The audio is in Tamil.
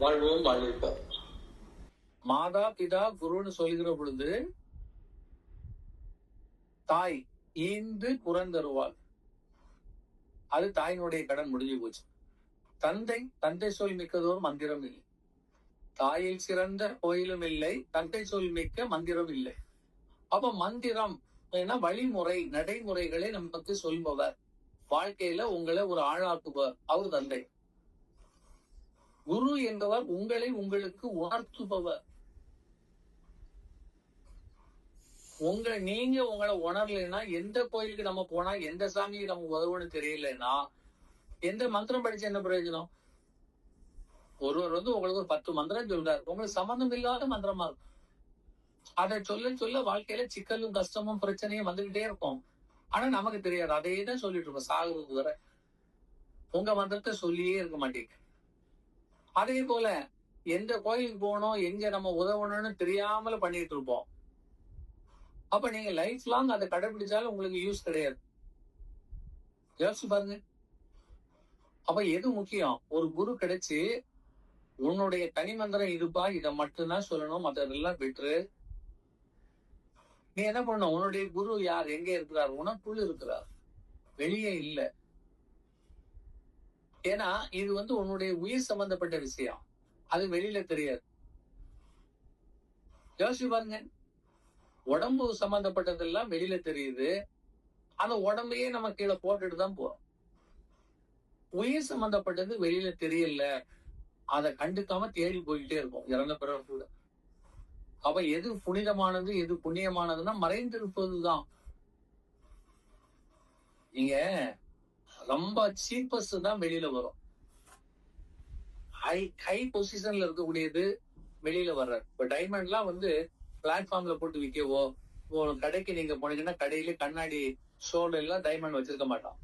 வாழ்வோம் வாழ்விப்போம். மாதா பிதா குருன்னு சொல்கிற பொழுது தாய் ஈந்து புறந்தருவாள். அது தாயினுடைய கடன் முடிஞ்சு போச்சு. தந்தை சொல் மிக்கதோர் மந்திரம் இல்லை. தாயில் சிறந்த கோயிலும் இல்லை, தந்தை சொல் மிக்க மந்திரம் இல்லை. அப்ப மந்திரம் வழிமுறை நடைமுறைகளை நமக்கு சொல்பவர், வாழ்க்கையில உங்களை ஒரு ஆளாக்குபவர் அவர் தந்தை. குரு என்பவர் உங்களை உங்களுக்கு உணர்த்துபவர். நீங்க உங்களை உணரலைன்னா, எந்த கோயிலுக்கு நம்ம போனா எந்த சாமிக்கு நம்ம உதவுன்னு தெரியலன்னா எந்த மந்திரம் படிச்சு என்ன பிரயோஜனம்? ஒருவர் உங்களுக்கு ஒரு 10 மந்திரம் சொல்றாரு, உங்களுக்கு சம்பந்தம் இல்லாத மந்திரமா இருக்கும். அதை சொல்ல சொல்ல வாழ்க்கையில சிக்கலும் கஷ்டமும் பிரச்சனையும் வந்துகிட்டே இருக்கும். ஆனா நமக்கு தெரியாது. அதே தான் சொல்லிட்டு இருக்கோம் சாகுறது வரை. உங்க மந்திரத்தை சொல்லியே இருக்க மாட்டேங்க. அதே போல எந்த கோயிலுக்கு போகணும், எங்க நம்ம உதவணும்னு தெரியாமல பண்ணிட்டு இருப்போம். அப்ப நீங்க லைஃப் லாங் அதை கடைபிடிச்சாலும் உங்களுக்கு யூஸ் கிடையாது. யோசிச்சு பாருங்க. அப்ப எது முக்கியம்? ஒரு குரு கிடைச்சு உன்னுடைய தனி மந்திரம் இதுப்பா, இதை மட்டும்தான் சொல்லணும், மற்றதெல்லாம் விட்டுரு. நீ என்ன பண்ணணும்? உன்னுடைய குரு யார், எங்க இருக்கிறார்? உனக்குள்ள இருக்கிறார், வெளியே இல்ல. ஏன்னா இது உன்னுடைய உயிர் சம்பந்தப்பட்ட விஷயம். அது வெளியில தெரியாது. யோசிச்சு பாருங்க. உடம்பு சம்பந்தப்பட்டதெல்லாம் வெளியில தெரியுது. அந்த உடம்பையே நம்ம கீழே போட்டுட்டு தான் போறோம். உயிர் சம்பந்தப்பட்டது வெளியில தெரியல, அதை கண்டுக்காம தேடி போயிட்டே இருக்கும் இறந்த பிறகு கூட. அப்ப எது புனிதமானது எது புண்ணியமானதுன்னா மறைந்திருப்பதுதான். நீங்க ரொம்ப சீப்பஸ்ட் தான் வெளியில வரும். ஹை பொசிஷன்ல இருக்கக்கூடியது வெளியில வர்ற. இப்ப டைமண்ட்லாம் பிளாட்ஃபார்ம்ல போட்டு விற்கவோ, ஒரு கடைக்கு நீங்க போனீங்கன்னா கடையில கண்ணாடி ஷோல எல்லாம் டைமண்ட் வச்சிருக்க மாட்டான்.